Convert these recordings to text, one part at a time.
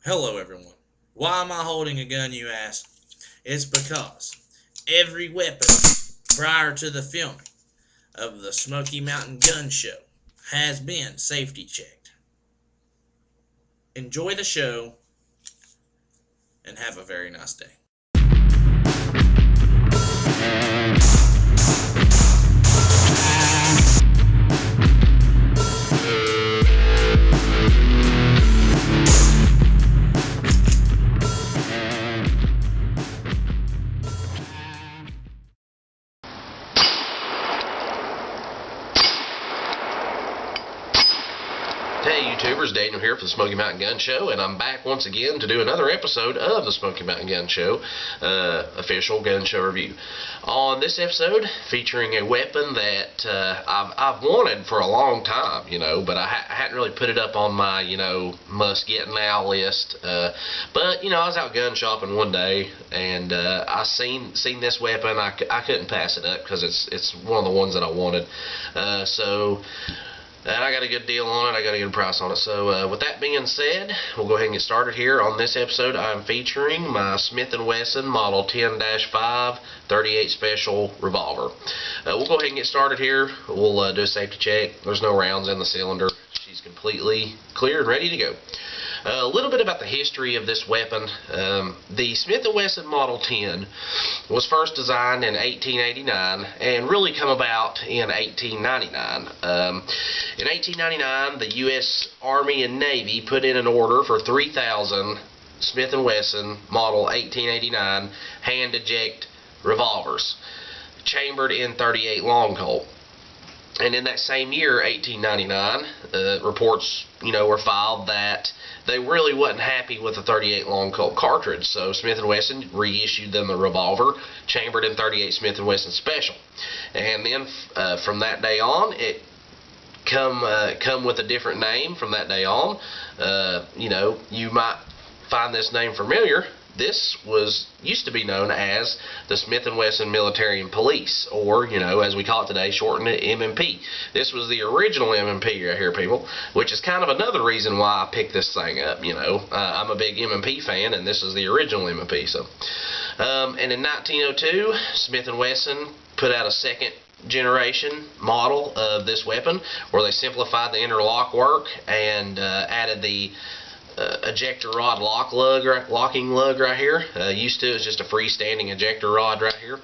Hello, everyone. Why am I holding a gun, you ask? It's because every weapon prior to the filming of the Smoky Mountain Gun Show has been safety checked. Enjoy the show and have a very nice day. Hey YouTubers, Daniel here for the Smoky Mountain Gun Show, and I'm back once again to do another episode of the Smoky Mountain Gun Show, official gun show review. On this episode, featuring a weapon that I've wanted for a long time, but I hadn't really put it up on my, must get now list. But I was out gun shopping one day, and I seen this weapon. I couldn't pass it up because it's one of the ones that I wanted. And I got a good deal on it. I got a good price on it. So with that being said, we'll go ahead and get started here. On this episode, I'm featuring my Smith & Wesson Model 10-5 38 Special Revolver. We'll go ahead and get started here. We'll do a safety check. There's no rounds in the cylinder. She's completely clear and ready to go. A little bit about the history of this weapon. The Smith & Wesson Model 10 was first designed in 1889 and really come about in 1899. In 1899, the U.S. Army and Navy put in an order for 3,000 Smith & Wesson Model 1889 hand eject revolvers, chambered in .38 long Colt. And in that same year, 1899, reports, were filed that they really wasn't happy with the .38 long Colt cartridge. So Smith & Wesson reissued them the revolver, chambered in .38 Smith & Wesson Special. And then from that day on, it come with a different name from that day on. You might find this name familiar. This used to be known as the Smith & Wesson Military and Police, or, as we call it today, shortened to M&P. This was the original M&P right here, people, which is kind of another reason why I picked this thing up, I'm a big M&P fan, and this is the original M&P. So, and in 1902, Smith & Wesson put out a second generation model of this weapon, where they simplified the interlock work and added the ejector rod locking lug right here. Used to it was just a freestanding ejector rod right here.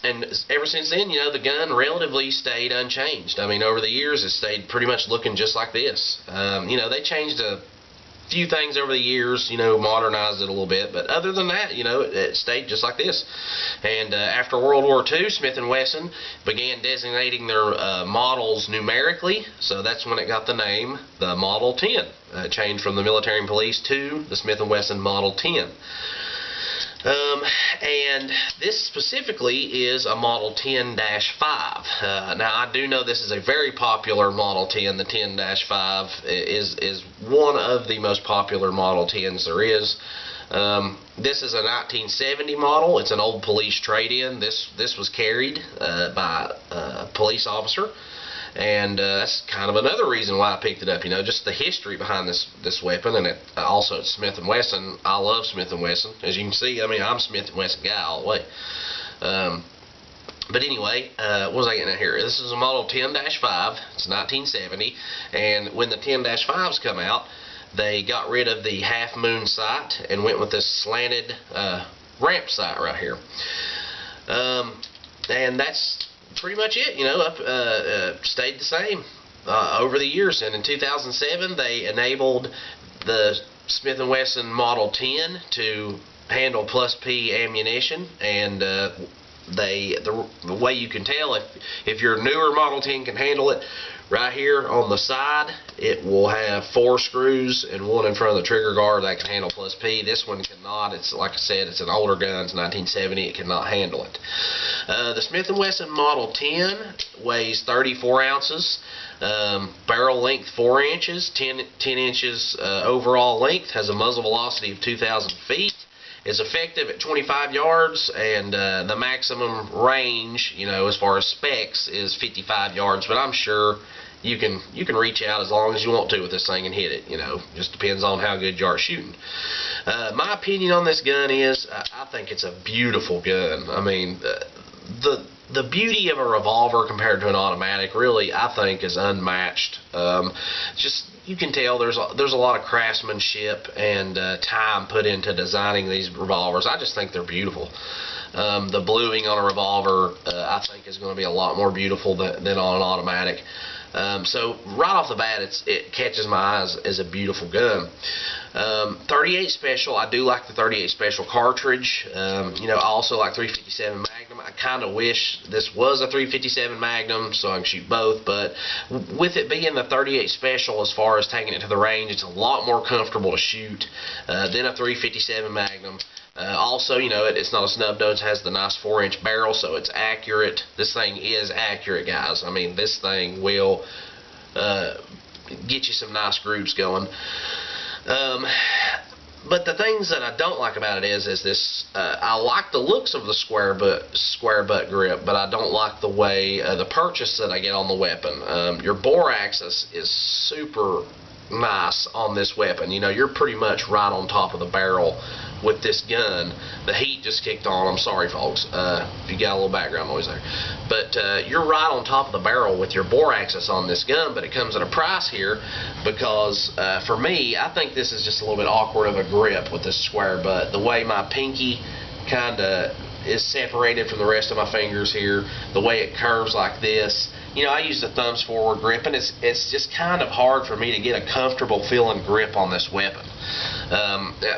And ever since then, the gun relatively stayed unchanged. I mean, over the years, it stayed pretty much looking just like this. They changed a few things over the years, modernized it a little bit, but other than that, it stayed just like this. And after World War II, Smith & Wesson began designating their models numerically, so that's when it got the name, the Model 10, changed from the Military and Police to the Smith & Wesson Model 10. And this specifically is a Model 10-5. Now, I do know this is a very popular Model 10. The 10-5 is one of the most popular Model 10s there is. This is a 1970 model. It's an old police trade-in. This was carried by a police officer. And that's kind of another reason why I picked it up, just the history behind this weapon. And also it's Smith & Wesson. I love Smith & Wesson. As you can see, I'm a Smith & Wesson guy all the way. But anyway, what was I getting at here? This is a Model 10-5. It's 1970. And when the 10-5s come out, they got rid of the half-moon sight and went with this slanted ramp sight right here. And that's pretty much it. Stayed the same over the years. And in 2007, they enabled the Smith & Wesson Model 10 to handle plus P ammunition, and the way you can tell if your newer Model 10 can handle it, right here on the side, it will have 4 screws and one in front of the trigger guard that can handle plus P. This one cannot. It's, like I said, it's an older gun. It's 1970. It cannot handle it. The Smith & Wesson Model 10 weighs 34 ounces. Barrel length 4 inches, 10 inches overall length, has a muzzle velocity of 2,000 feet. Is effective at 25 yards, and the maximum range, as far as specs, is 55 yards. But I'm sure you can reach out as long as you want to with this thing and hit it. Just depends on how good you are shooting. My opinion on this gun is I think it's a beautiful gun. I mean, the beauty of a revolver compared to an automatic really, I think, is unmatched. Just you can tell there's a lot of craftsmanship and time put into designing these revolvers. I just think they're beautiful. The bluing on a revolver, I think, is going to be a lot more beautiful than on an automatic. So right off the bat, it catches my eyes as a beautiful gun. 38 Special, I do like the 38 Special cartridge. I also like 357 Magnum. I kind of wish this was a 357 Magnum so I can shoot both, but with it being the 38 Special, as far as taking it to the range, it's a lot more comfortable to shoot than a 357 Magnum. Also, it's not a snub nose. It has the nice 4-inch barrel, so it's accurate. This thing is accurate, guys. I mean, this thing will get you some nice grooves going. But the things that I don't like about it is this. I like the looks of the square butt grip, but I don't like the way the purchase that I get on the weapon. Your bore axis is super nice on this weapon. You're pretty much right on top of the barrel with this gun. The heat just kicked on. I'm sorry, folks, if you got a little background noise there. But you're right on top of the barrel with your bore axis on this gun, but it comes at a price here because for me, I think this is just a little bit awkward of a grip with this square butt. The way my pinky kind of is separated from the rest of my fingers here, the way it curves like this. I use the thumbs forward grip, and it's just kind of hard for me to get a comfortable feeling grip on this weapon.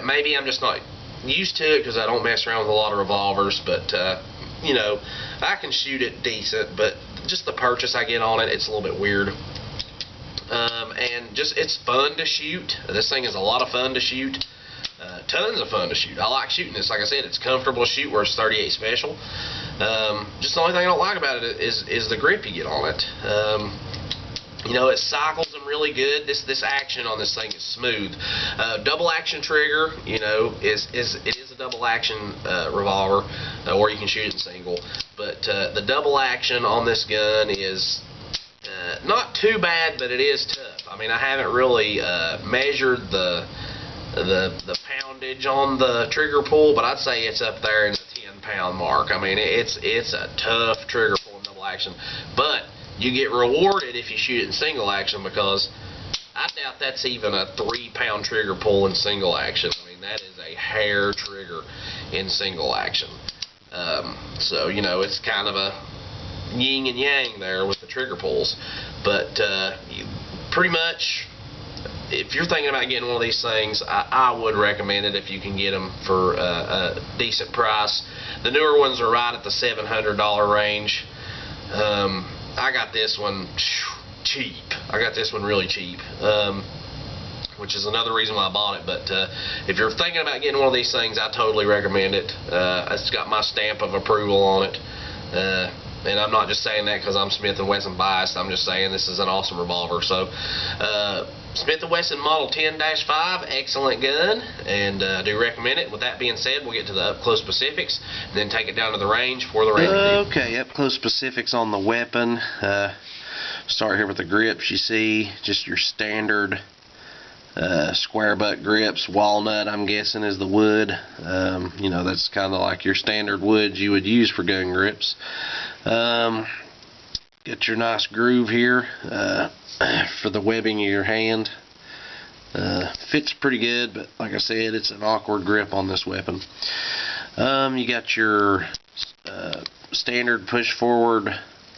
Maybe I'm just not used to it because I don't mess around with a lot of revolvers, but I can shoot it decent, but just the purchase I get on it, it's a little bit weird. And just it's fun to shoot. This thing is a lot of fun to shoot. Tons of fun to shoot. I like shooting this. Like I said, it's comfortable to shoot where it's 38 Special. Just the only thing I don't like about it is the grip you get on it. It cycles them really good. This action on this thing is smooth. Double action trigger, it is a double action revolver, or you can shoot it in single. But the double action on this gun is not too bad, but it is tough. I mean, I haven't really measured the poundage on the trigger pull, but I'd say it's up there in the 10-pound mark. I mean, it's a tough trigger pull in double action, but you get rewarded if you shoot it in single action, because I doubt that's even a 3-pound trigger pull in single action. I mean, that is a hair trigger in single action. So it's kind of a yin and yang there with the trigger pulls, but pretty much, if you're thinking about getting one of these things, I would recommend it if you can get them for a decent price. The newer ones are right at the $700 range. I got this one cheap. I got this one really cheap, which is another reason why I bought it. But if you're thinking about getting one of these things, I totally recommend it. It's got my stamp of approval on it. And I'm not just saying that because I'm Smith & Wesson biased. I'm just saying this is an awesome revolver. So, Smith & Wesson Model 10-5, excellent gun, and do recommend it. With that being said, we'll get to the up-close specifics, and then take it down to the range for the rating. Okay, up-close specifics on the weapon. Start here with the grips. You see, just your standard square butt grips. Walnut, I'm guessing, is the wood. That's kind of like your standard wood you would use for gun grips. Get your nice groove here for the webbing of your hand. Fits pretty good, but like I said, it's an awkward grip on this weapon. You got your standard push forward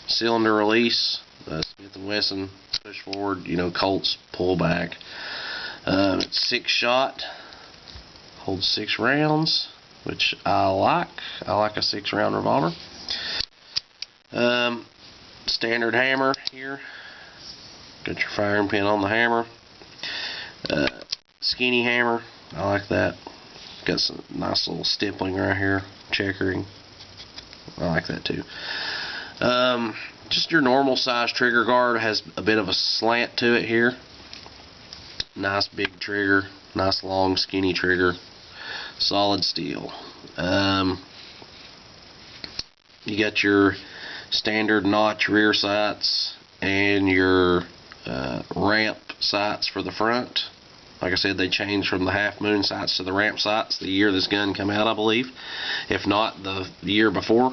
cylinder release. Smith & Wesson push forward, Colts pull back. It's 6-shot, holds 6 rounds, which I like. I like a 6-round revolver. Standard hammer here. Got your firing pin on the hammer. Skinny hammer. I like that. Got some nice little stippling right here. Checkering. I like that too. Just your normal size trigger guard. Has a bit of a slant to it here. Nice big trigger. Nice long skinny trigger. Solid steel. You got your standard notch rear sights and your ramp sights for the front. Like I said, they changed from the half moon sights to the ramp sights the year this gun came out, I believe. If not, the year before.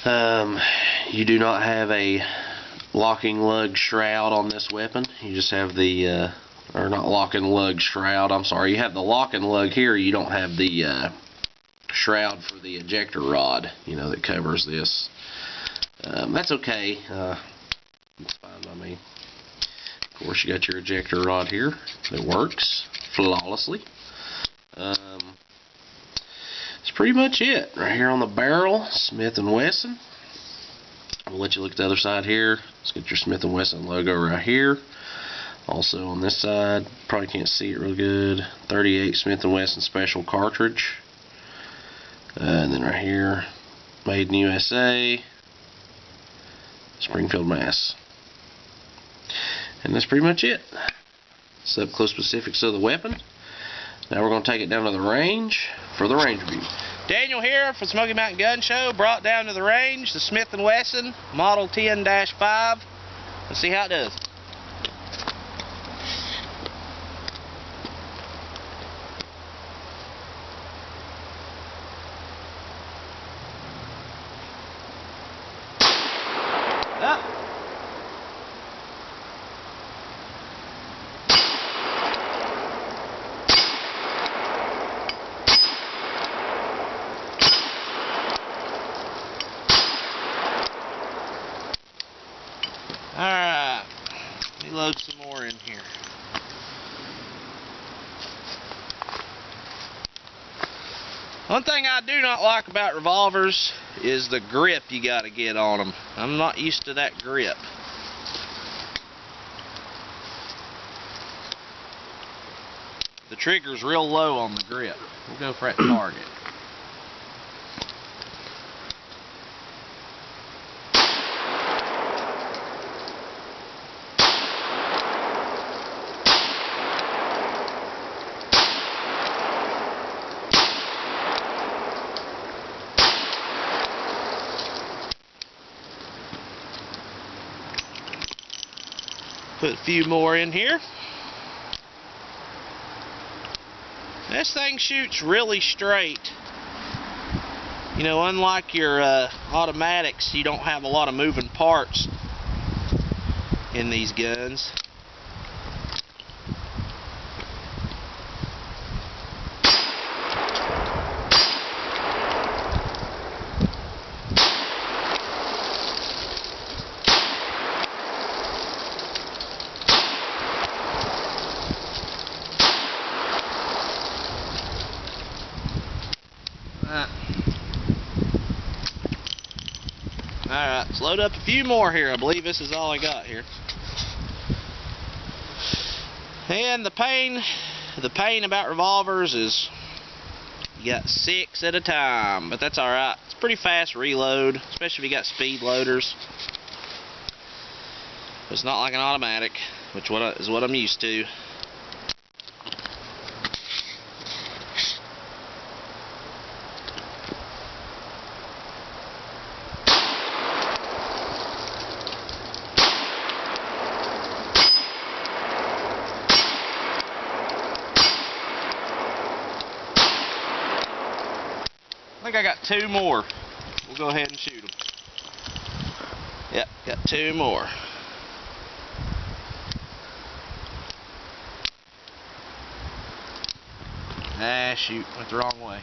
You do not have a locking lug shroud on this weapon. You just have the, or not locking lug shroud, I'm sorry. You have the locking lug here. You don't have the shroud for the ejector rod, you know, that covers this. That's okay. It's fine by me. Of course, you got your ejector rod here that works flawlessly. That's pretty much it. Right here on the barrel, Smith & Wesson. I'll let you look at the other side here. Let's get your Smith & Wesson logo right here. Also on this side, probably can't see it real good, 38 Smith & Wesson special cartridge. And then right here, made in USA, Springfield, Mass. And that's pretty much it. It's up close specifics of the weapon. Now we're going to take it down to the range for the range review. Daniel here for Smoky Mountain Gun Show. Brought down to the range the Smith & Wesson Model 10-5. Let's see how it does. Up. Alright, let me load some more in here. One thing I do not like about revolvers is the grip you gotta get on them. I'm not used to that grip. The trigger's real low on the grip. We'll go for that target. Put a few more in here. This thing shoots really straight. You know, unlike your automatics, you don't have a lot of moving parts in these guns. Alright, let's load up a few more here. I believe this is all I got here. And the pain about revolvers is you got 6 at a time, but that's alright. It's pretty fast reload, especially if you got speed loaders. It's not like an automatic, which is what I'm used to. I think I got 2 more. We'll go ahead and shoot them. Yep, got 2 more. Ah, shoot, went the wrong way.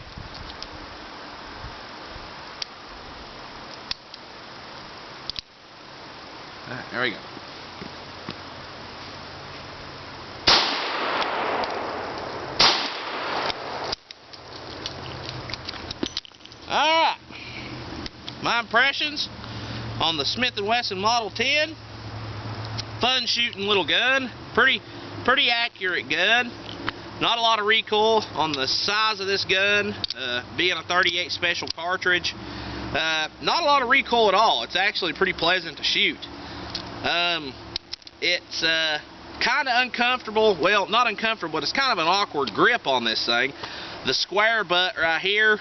Alright, there we go. Alright, my impressions on the Smith & Wesson Model 10. Fun shooting little gun, pretty accurate gun. Not a lot of recoil on the size of this gun, being a 38 special cartridge. Not a lot of recoil at all. It's actually pretty pleasant to shoot. It's kind of uncomfortable. Well, not uncomfortable, but it's kind of an awkward grip on this thing. The square butt right here,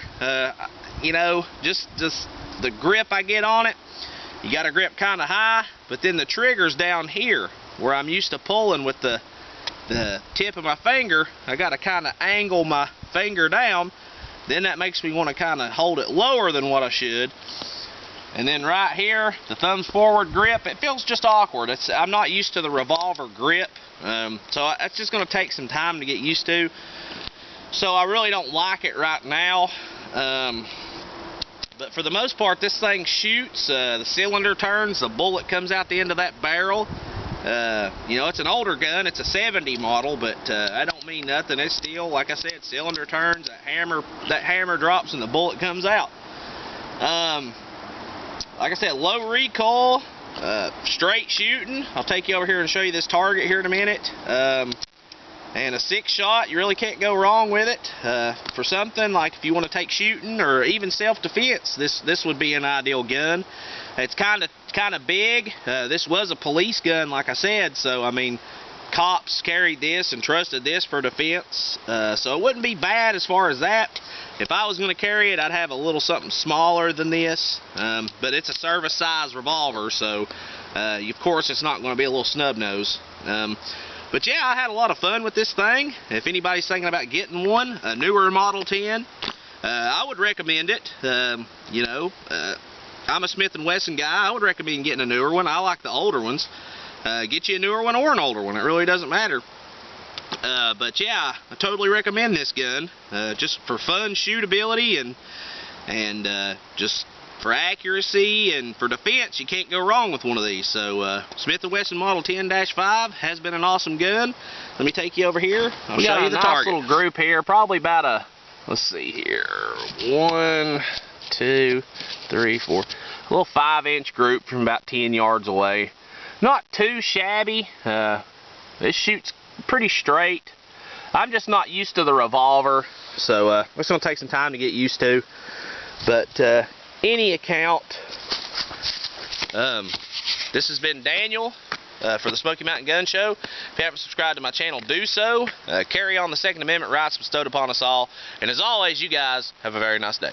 you know, just the grip I get on it, you got to grip kind of high, but then the trigger's down here where I'm used to pulling with the tip of my finger, I got to kind of angle my finger down. Then that makes me want to kind of hold it lower than what I should. And then right here, the thumbs forward grip, it feels just awkward. I'm not used to the revolver grip, so that's just going to take some time to get used to. So I really don't like it right now. But for the most part, this thing shoots. The cylinder turns, the bullet comes out the end of that barrel. You know, it's an older gun. It's a 70 model, but that don't mean nothing. It's still, like I said, cylinder turns, that hammer drops, and the bullet comes out. Like I said, low recoil, straight shooting. I'll take you over here and show you this target here in a minute. And a 6-shot, you really can't go wrong with it. For something like if you want to take shooting or even self-defense, this would be an ideal gun. It's kind of big. This was a police gun, like I said, so I mean, cops carried this and trusted this for defense. So it wouldn't be bad as far as that. If I was going to carry it, I'd have a little something smaller than this. But it's a service size revolver, so of course it's not going to be a little snub nose. But yeah, I had a lot of fun with this thing. If anybody's thinking about getting one, a newer Model 10, I would recommend it. You know, I'm a Smith & Wesson guy. I would recommend getting a newer one. I like the older ones. Get you a newer one or an older one. It really doesn't matter. But yeah, I totally recommend this gun. Just for fun shootability and just for accuracy and for defense, you can't go wrong with one of these. So Smith & Wesson Model 10-5 has been an awesome gun. Let me take you over here. I'll show you the target. Nice little group here, probably about a, let's see here, 1, 2, 3, 4, a little 5-inch group from about 10 yards away. Not too shabby. This shoots pretty straight. I'm just not used to the revolver, so it's going to take some time to get used to. But any account, this has been Daniel for the Smoky Mountain Gun Show. If you haven't subscribed to my channel, do so. Carry on the Second Amendment rights bestowed upon us all. And as always, you guys have a very nice day.